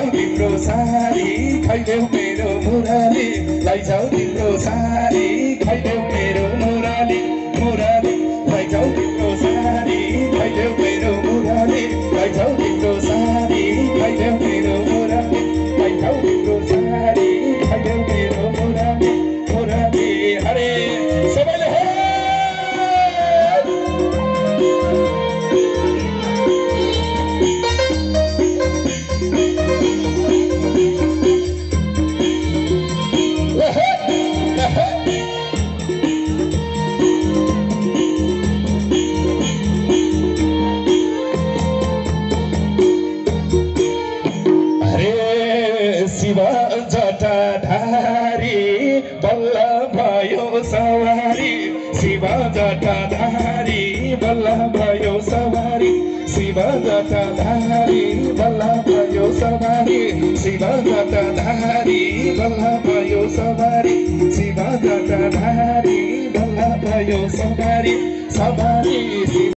लैजाऊ तिम्रो सारी खैदेऊ मेरो मुराली लैजाऊ तिम्रो सारी खैदेऊ मेरो मुराली मुराली लैजाऊ तिम्रो सारी खैदेऊ मेरो मुराली लैजाऊ तिम्रो सारी खैदेऊ मेरो मुराली लैजाऊ तिम्रो सारी खैदेऊ मेरो मुराली मुराली हरे सबैले हे शिव जटाधारी बल्ल भयो सवारी शिव जटाधारी बल्ल भयो सवारी शिव जटाधारी बल्ल भयो सवारी शिव जटाधारी बल्ल भयो सवारी शिव जटाधारी बल्ल भयो सवारी सवारी